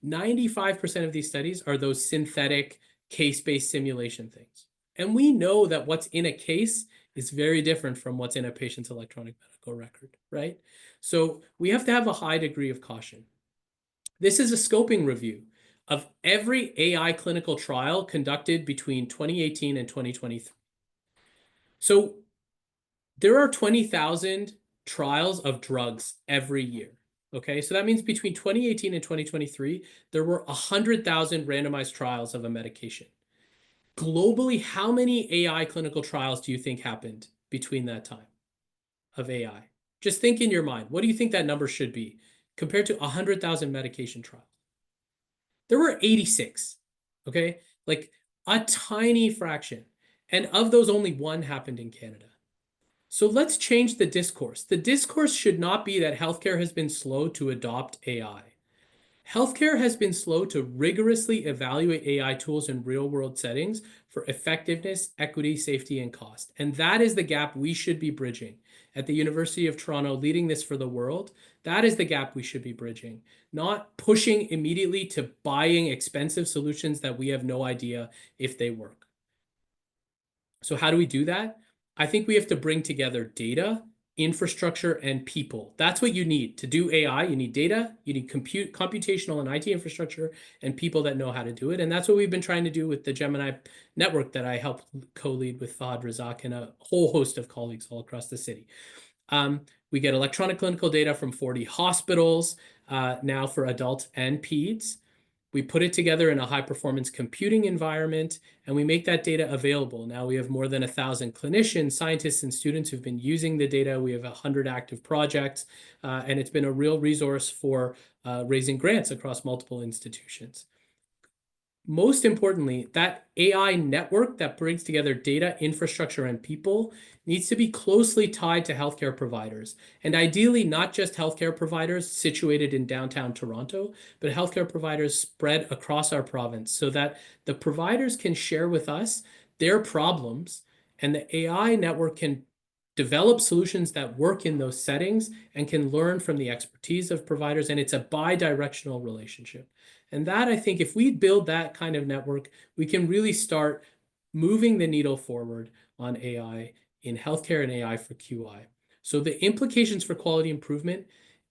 95% of these studies are those synthetic case-based simulation things. And we know that what's in a case is very different from what's in a patient's electronic medical record, right? So we have to have a high degree of caution. This is a scoping review of every AI clinical trial conducted between 2018 and 2023. So there are 20,000 trials of drugs every year. Okay, so that means between 2018 and 2023, there were 100,000 randomized trials of a medication. Globally, how many AI clinical trials do you think happened between that time of AI? Just think in your mind. What do you think that number should be compared to 100,000 medication trials? There were 86, okay? Like a tiny fraction. And of those, only one happened in Canada. So let's change the discourse. The discourse should not be that healthcare has been slow to adopt AI. Healthcare has been slow to rigorously evaluate AI tools in real-world settings for effectiveness, equity, safety, and cost. And that is the gap we should be bridging. At the University of Toronto, leading this for the world, that is the gap we should be bridging, not pushing immediately to buying expensive solutions that we have no idea if they work. So how do we do that? I think we have to bring together data infrastructure, and people. That's what you need to do AI. You need data, you need computational and IT infrastructure, and people that know how to do it. And that's what we've been trying to do with the Gemini network that I helped co-lead with Fahad Razak and a whole host of colleagues all across the city. We get electronic clinical data from 40 hospitals now for adults and peds. We put it together in a high-performance computing environment, and we make that data available. Now we have more than 1,000 clinicians, scientists, and students who've been using the data. We have 100 active projects, and it's been a real resource for raising grants across multiple institutions. Most importantly, that AI network that brings together data, infrastructure, and people needs to be closely tied to healthcare providers. And ideally, not just healthcare providers situated in downtown Toronto, but healthcare providers spread across our province so that the providers can share with us their problems, and the AI network can develop solutions that work in those settings and can learn from the expertise of providers. And it's a bi-directional relationship. And that, I think, if we build that kind of network, we can really start moving the needle forward on AI in healthcare and AI for QI. So the implications for quality improvement,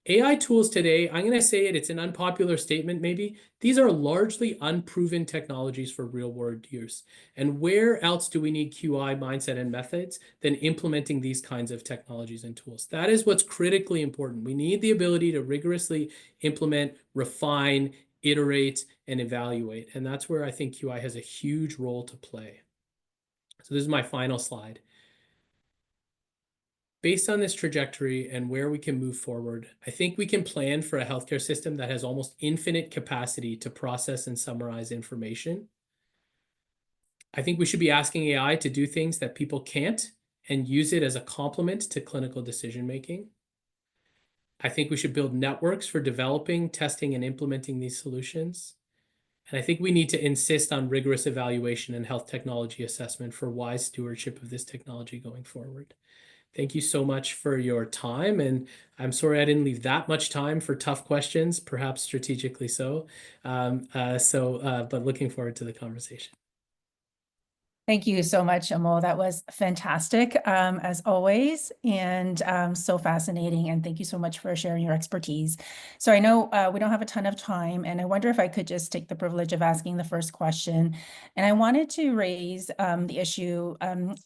AI tools today, I'm going to say it, it's an unpopular statement maybe. These are largely unproven technologies for real-world use. And where else do we need QI mindset and methods than implementing these kinds of technologies and tools? That is what's critically important. We need the ability to rigorously implement, refine, iterate, and evaluate. And that's where I think QI has a huge role to play. So this is my final slide. Based on this trajectory and where we can move forward, I think we can plan for a healthcare system that has almost infinite capacity to process and summarize information. I think we should be asking AI to do things that people can't and use it as a complement to clinical decision making. I think we should build networks for developing, testing, and implementing these solutions. And I think we need to insist on rigorous evaluation and health technology assessment for wise stewardship of this technology going forward. Thank you so much for your time. And I'm sorry I didn't leave that much time for tough questions, perhaps strategically so. But looking forward to the conversation. Thank you so much, Amol. That was fantastic, as always, and so fascinating. And thank you so much for sharing your expertise. So I know we don't have a ton of time, and I wonder if I could just take the privilege of asking the first question. And I wanted to raise the issue,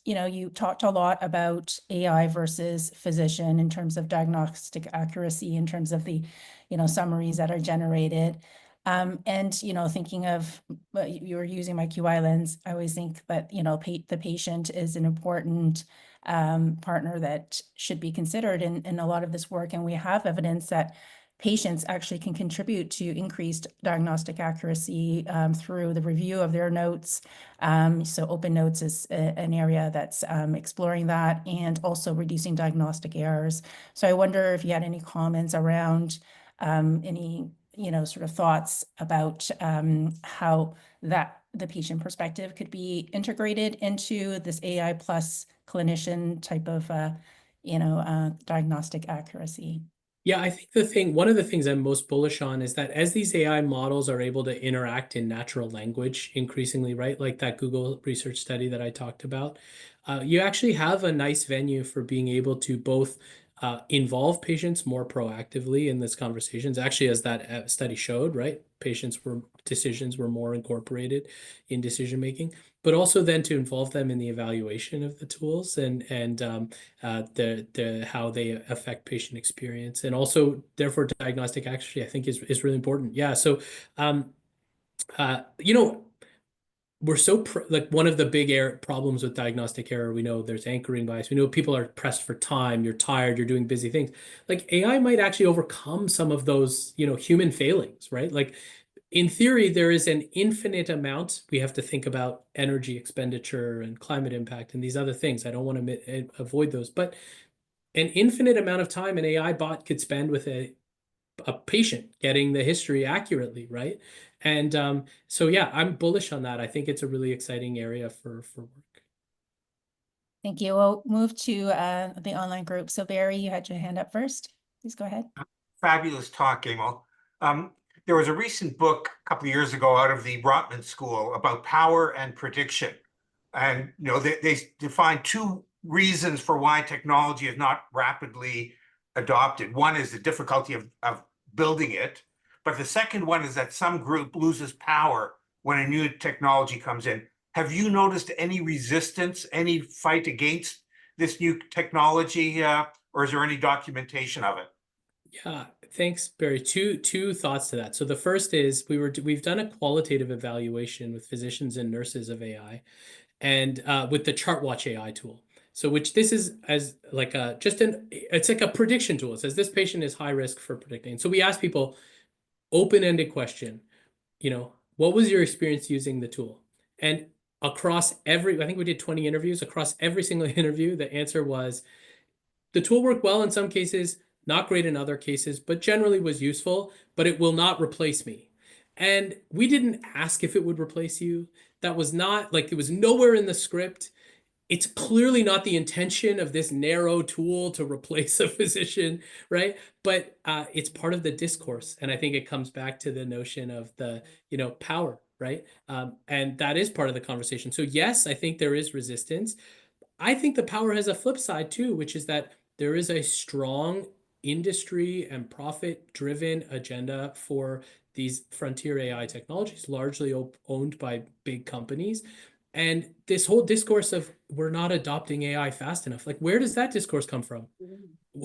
you talked a lot about AI versus physician in terms of diagnostic accuracy, in terms of the, summaries that are generated. And, thinking of, you're using my QI lens, I always think that, the patient is an important partner that should be considered in a lot of this work. And we have evidence that patients actually can contribute to increased diagnostic accuracy through the review of their notes. So open notes is an area that's exploring that, and also reducing diagnostic errors. So I wonder if you had any comments around any sort of thoughts about how that the patient perspective could be integrated into this AI plus clinician type of, diagnostic accuracy. Yeah, I think one of the things I'm most bullish on is that as these AI models are able to interact in natural language increasingly, right? Like that Google research study that I talked about, you actually have a nice venue for being able to both involve patients more proactively in these conversations. Actually, as that study showed, right? Decisions were more incorporated in decision making, but also then to involve them in the evaluation of the tools and how they affect patient experience, and also therefore diagnostic accuracy, I think is really important. Yeah. So, we're so like one of the big problems with diagnostic error, we know there's anchoring bias. We know people are pressed for time. You're tired. You're doing busy things. Like AI might actually overcome some of those, human failings, right? Like in theory, there is an infinite amount. We have to think about energy expenditure and climate impact and these other things. I don't want to avoid those, but an infinite amount of time an AI bot could spend with a patient getting the history accurately, right? And so, yeah, I'm bullish on that. I think it's a really exciting area for work. Thank you. We'll move to the online group. So Barry, you had your hand up first. Please go ahead. Fabulous talk, Amol. There was a recent book a couple of years ago out of the Rotman School about power and prediction. And they define two reasons for why technology is not rapidly adopted. One is the difficulty of building it, but the second one is that some group loses power when a new technology comes in. Have you noticed any resistance, any fight against this new technology, or is there any documentation of it? Yeah, thanks, Barry. Two thoughts to that. So the first is we've done a qualitative evaluation with physicians and nurses of AI, and with the ChartWatch AI tool. So which this is as like a it's like a prediction tool. It says this patient is high risk for predicting. So we ask people open-ended question, what was your experience using the tool? And across I think we did 20 interviews. Across every single interview, the answer was the tool worked well in some cases, not great in other cases, but generally was useful, but it will not replace me. And we didn't ask if it would replace you. That was not like it was nowhere in the script. It's clearly not the intention of this narrow tool to replace a physician, right? But it's part of the discourse. And I think it comes back to the notion of the, power, right? And that is part of the conversation. So yes, I think there is resistance. I think the power has a flip side too, which is that there is a strong industry and profit-driven agenda for these frontier AI technologies, largely owned by big companies. And this whole discourse of we're not adopting AI fast enough, like where does that discourse come from?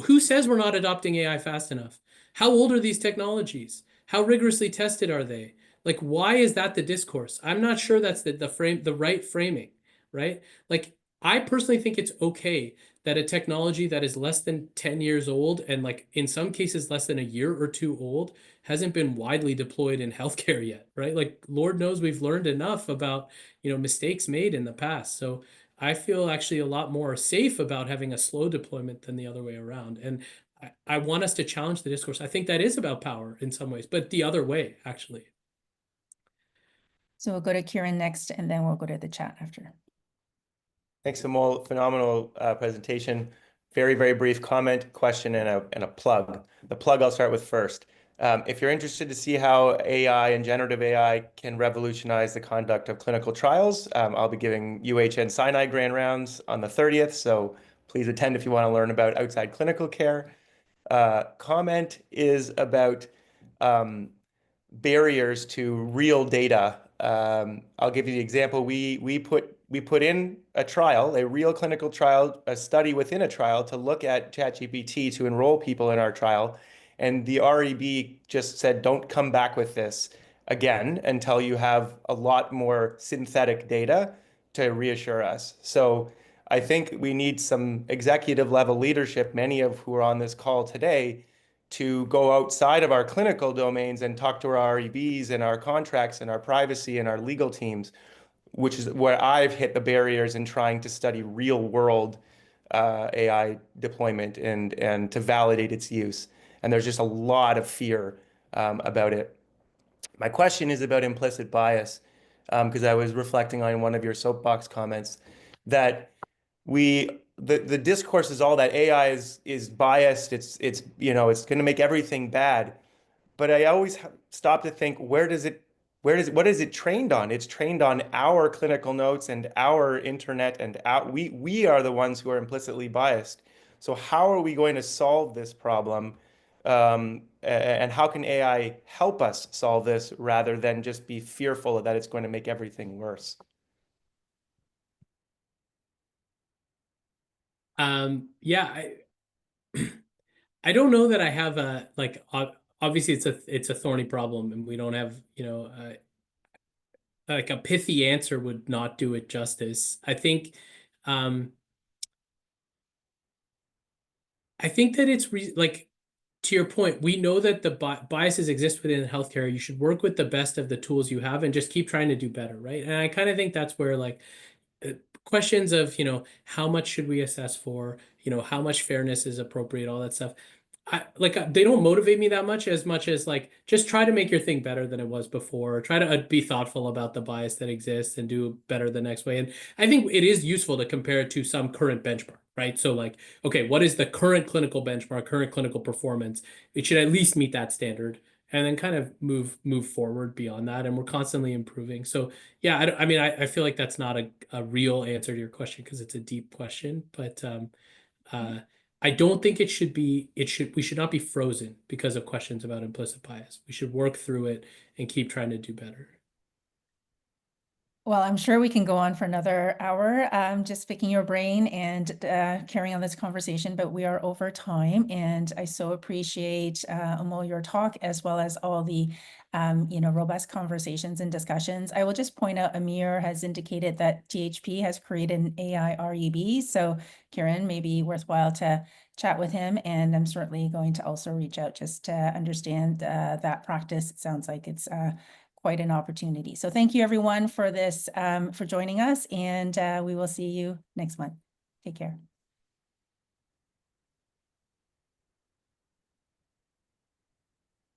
Who says we're not adopting AI fast enough? How old are these technologies? How rigorously tested are they? Like, why is that the discourse? I'm not sure that's the right framing, right? Like, I personally think it's okay that a technology that is less than 10 years old and like in some cases less than a year or two old hasn't been widely deployed in healthcare yet, right? Like, Lord knows we've learned enough about, mistakes made in the past. So I feel actually a lot more safe about having a slow deployment than the other way around. And I want us to challenge the discourse. I think that is about power in some ways, but the other way, actually. So we'll go to Kieran next, and then we'll go to the chat after. Thanks, Amol. Phenomenal presentation. Very, very brief comment, question, and a plug. The plug I'll start with first. If you're interested to see how AI and generative AI can revolutionize the conduct of clinical trials, I'll be giving UHN Sinai grand rounds on the 30th, so please attend if you want to learn about outside clinical care. Comment is about barriers to real data. I'll give you the example. We put in a trial, a real clinical trial, a study within a trial to look at ChatGPT to enroll people in our trial. And the REB just said, don't come back with this again until you have a lot more synthetic data to reassure us. So I think we need some executive level leadership, many of who are on this call today, to go outside of our clinical domains and talk to our REBs and our contracts and our privacy and our legal teams, which is where I've hit the barriers in trying to study real world AI deployment and to validate its use. And there's just a lot of fear about it. My question is about implicit bias, because I was reflecting on one of your soapbox comments that the discourse is all that AI is biased. It's going to make everything bad. But I always stop to think, what is it trained on? It's trained on our clinical notes and our internet, and we are the ones who are implicitly biased. So how are we going to solve this problem? And how can AI help us solve this rather than just be fearful that it's going to make everything worse? Yeah, I don't know that I have a obviously it's a thorny problem and we don't have like a pithy answer would not do it justice. I think that it's like to your point, we know that the biases exist within healthcare. You should work with the best of the tools you have and just keep trying to do better, right? And I kind of think that's where like questions of, how much should we assess for, how much fairness is appropriate, all that stuff. They don't motivate me that much as like just try to make your thing better than it was before. Try to be thoughtful about the bias that exists and do better the next way. And I think it is useful to compare it to some current benchmark, right? So like, okay, what is the current clinical benchmark, current clinical performance? It should at least meet that standard. and then kind of move forward beyond that. And we're constantly improving. So yeah, I mean, I feel like that's not a real answer to your question because it's a deep question, but I don't think we should not be frozen because of questions about implicit bias. We should work through it and keep trying to do better. Well, I'm sure we can go on for another hour, just picking your brain and carrying on this conversation, but we are over time. And I so appreciate, Amol, your talk, as well as all the, robust conversations and discussions. I will just point out, Amir has indicated that THP has created an AI REB. So Kieran, maybe worthwhile to chat with him. And I'm certainly going to also reach out just to understand that practice. It sounds like it's quite an opportunity. So thank you everyone for this, for joining us, and we will see you next month. Take care.